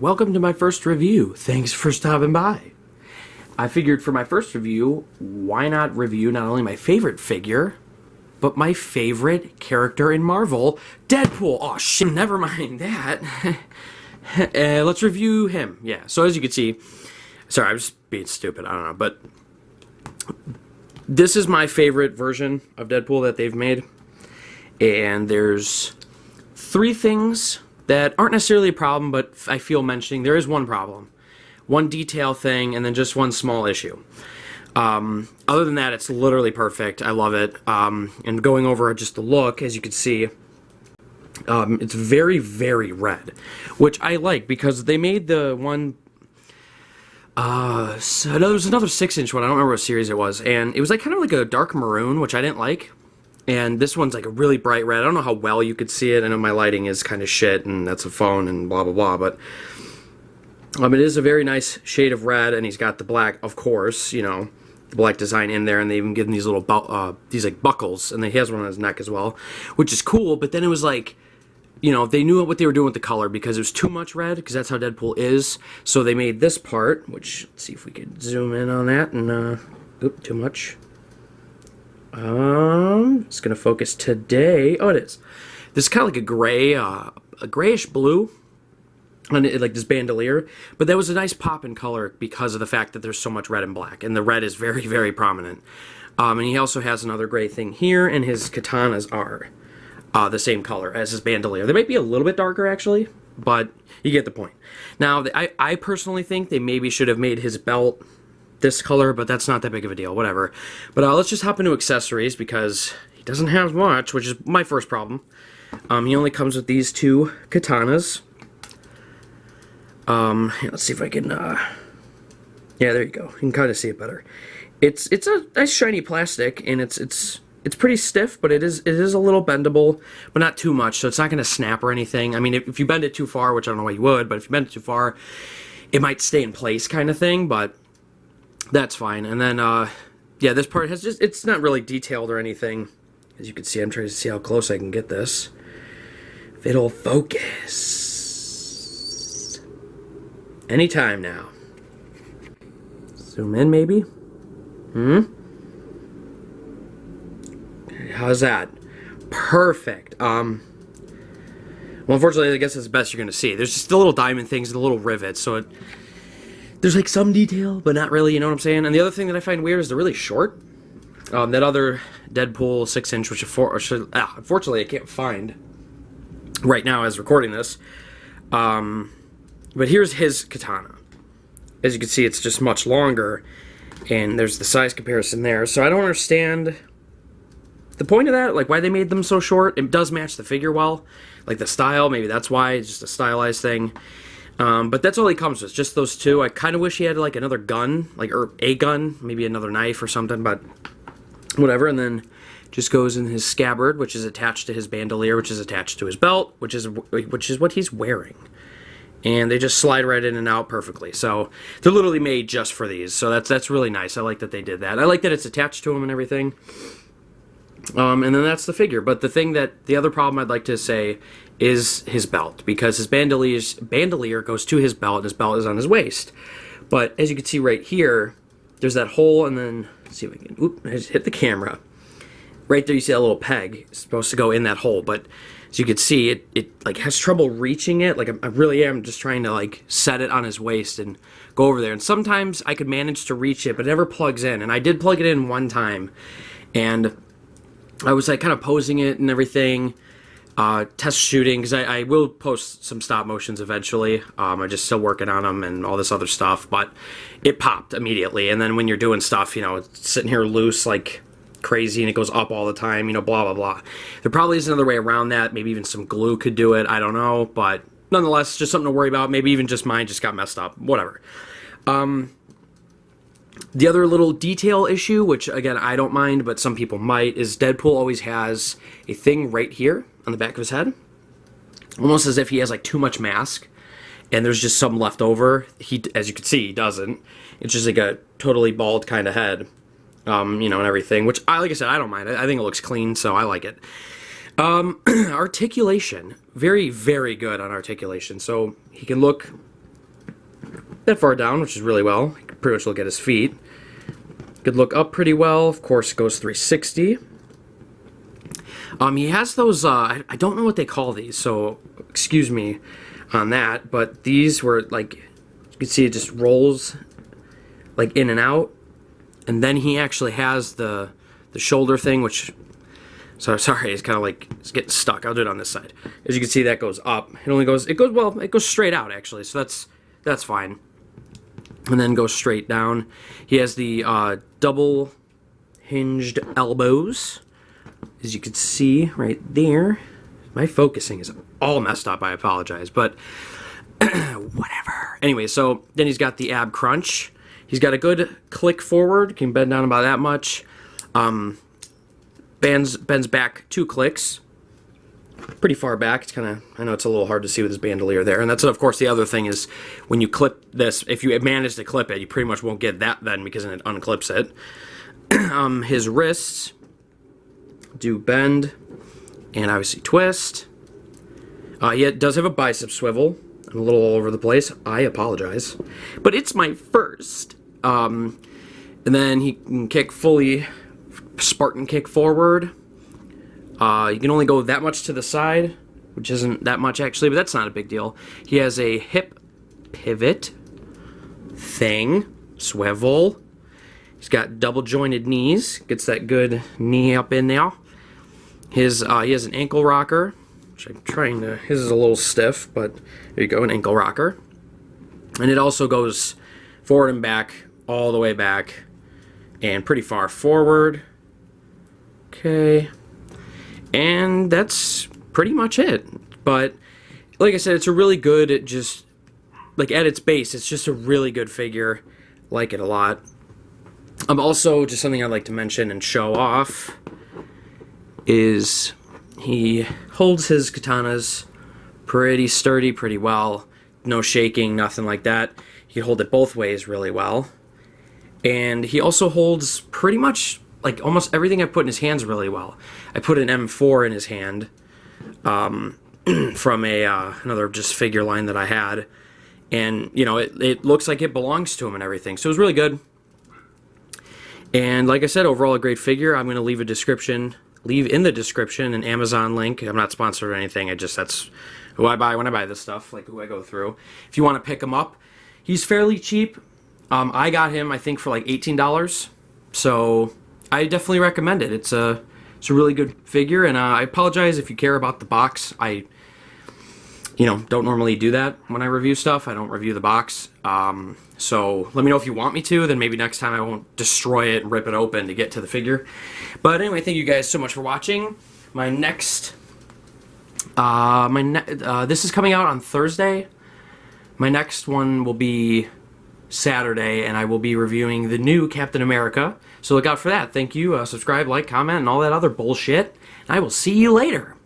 welcome to my first review. Thanks for stopping by. I figured for my first review, why not review not only my favorite figure, but my favorite character in Marvel, Deadpool. Oh shit, never mind that. Let's review him. Yeah, so as you can see, sorry, I'm just being stupid, I don't know, but this is my favorite version of Deadpool that they've made. And there's three things that aren't necessarily a problem, but I feel mentioning. There is one problem. One detail thing, and then just one small issue. Other than that, it's literally perfect. I love it. And going over just the look, as you can see, it's very, very red, which I like because they made the one. So there was another 6-inch one. I don't remember what series it was, and it was like kind of like a dark maroon, which I didn't like. And this one's like a really bright red. I don't know how well you could see it. I know my lighting is kind of shit, and that's a phone and blah blah blah. But it is a very nice shade of red, and he's got the black, of course, you know, the black design in there, and they even give him these little these like buckles, and he has one on his neck as well, which is cool. But then it was like, you know, they knew what they were doing with the color because it was too much red, because that's how Deadpool is. So they made this part, which, let's see if we could zoom in on that, and oop, too much. It's gonna focus today. Oh, it is. This is kind of like a gray, a grayish blue, and it, like this bandolier. But that was a nice pop in color because of the fact that there's so much red and black, and the red is very, very prominent. And he also has another gray thing here, and his katanas are the same color as his bandolier. They might be a little bit darker actually, but you get the point. Now, I personally think they maybe should have made his belt this color, but that's not that big of a deal, whatever. But let's just hop into accessories, because he doesn't have much, which is my first problem. He only comes with these two katanas. Let's see if I can, yeah, there you go. You can kind of see it better. It's a nice shiny plastic, and it's pretty stiff, but it is a little bendable, but not too much, so it's not going to snap or anything. I mean, if you bend it too far, which I don't know why you would, but if you bend it too far, it might stay in place kind of thing, but that's fine. And then, yeah, this part has just, it's not really detailed or anything. As you can see, I'm trying to see how close I can get this. If it'll focus. Anytime now. Zoom in, maybe? How's that? Perfect. Well, unfortunately, I guess it's the best you're going to see. There's just the little diamond things and the little rivets, so there's like some detail, but not really, you know what I'm saying? And the other thing that I find weird is they're really short. That other Deadpool 6-inch, which unfortunately I can't find right now as recording this. But here's his katana. As you can see, it's just much longer, and there's the size comparison there. So I don't understand the point of that, like why they made them so short. It does match the figure well, like the style, maybe that's why, it's just a stylized thing. But that's all he comes with, just those two. I kind of wish he had like another gun, or a gun, maybe another knife or something, but whatever. And then just goes in his scabbard, which is attached to his bandolier, which is attached to his belt, which is what he's wearing. And they just slide right in and out perfectly. So they're literally made just for these. So that's really nice. I like that they did that. I like that it's attached to him and everything. And then that's the figure. But the other problem I'd like to say is his belt, because his bandolier goes to his belt, and his belt is on his waist. But as you can see right here, there's that hole, and then, let's see if I can, oop, I just hit the camera. Right there you see that little peg. It's supposed to go in that hole, but as you can see, it like has trouble reaching it. Like I really am just trying to like set it on his waist and go over there. And sometimes I could manage to reach it, but it never plugs in. And I did plug it in one time, and I was like kind of posing it and everything, test shooting, because I will post some stop motions eventually. I'm just still working on them and all this other stuff, but it popped immediately. And then when you're doing stuff, you know, it's sitting here loose like crazy, and it goes up all the time, you know, blah blah blah. There probably is another way around that. Maybe even some glue could do it, I don't know, but nonetheless, just something to worry about. Maybe even just mine just got messed up, whatever. The other little detail issue, which again I don't mind, but some people might, is Deadpool always has a thing right here on the back of his head, almost as if he has like too much mask, and there's just some left over. He, as you can see, he doesn't. It's just like a totally bald kind of head, you know, and everything. Which like I said, I don't mind. I think it looks clean, so I like it. Articulation, very, very good on articulation. So he can look that far down, which is really well. You can pretty much look at his feet. Could look up pretty well. Of course, it goes 360. He has those, I don't know what they call these, so excuse me on that, but these were, like, you can see it just rolls, like, in and out, and then he actually has the shoulder thing, which, so sorry, it's kind of like, it's getting stuck. I'll do it on this side. As you can see, that goes up. It goes straight out, actually, so that's fine. And then goes straight down. He has the double hinged elbows, as you can see right there. My focusing is all messed up, I apologize, but whatever. Anyway, so then he's got the ab crunch. He's got a good click forward, can bend down about that much. Bends back 2 clicks. Pretty far back. It's kind of, I know it's a little hard to see with his bandolier there. And that's, of course, the other thing is when you clip this, if you manage to clip it, you pretty much won't get that then because then it unclips it. His wrists do bend and obviously twist. He does have a bicep swivel. I'm a little all over the place. I apologize. But it's my first. And then he can kick fully, Spartan kick forward. You can only go that much to the side, which isn't that much actually, but that's not a big deal. He has a hip pivot thing, swivel. He's got double jointed knees, gets that good knee up in there. He has an ankle rocker, which I'm trying to, his is a little stiff, but there you go, an ankle rocker. And it also goes forward and back, all the way back, and pretty far forward. Okay. And that's pretty much it. But like I said, it's a really good, just like at its base, it's just a really good figure. Like it a lot. Also, just something I'd like to mention and show off is he holds his katanas pretty sturdy, pretty well. No shaking, nothing like that. He can hold it both ways really well. And he also holds pretty much like almost everything I put in his hands really well. I put an M4 in his hand from another just figure line that I had, and you know it looks like it belongs to him and everything. So it was really good. And like I said, overall a great figure. I'm going to leave in the description an Amazon link. I'm not sponsored or anything. That's who I buy when I buy this stuff, like who I go through. If you want to pick him up, he's fairly cheap. I got him I think for like $18. So I definitely recommend it. It's a really good figure, and I apologize if you care about the box. I, don't normally do that when I review stuff. I don't review the box. So let me know if you want me to. Then maybe next time I won't destroy it and rip it open to get to the figure. But anyway, thank you guys so much for watching. My next, this is coming out on Thursday. My next one will be Saturday, and I will be reviewing the new Captain America. So look out for that. Thank you. Subscribe, like, comment, and all that other bullshit. And I will see you later.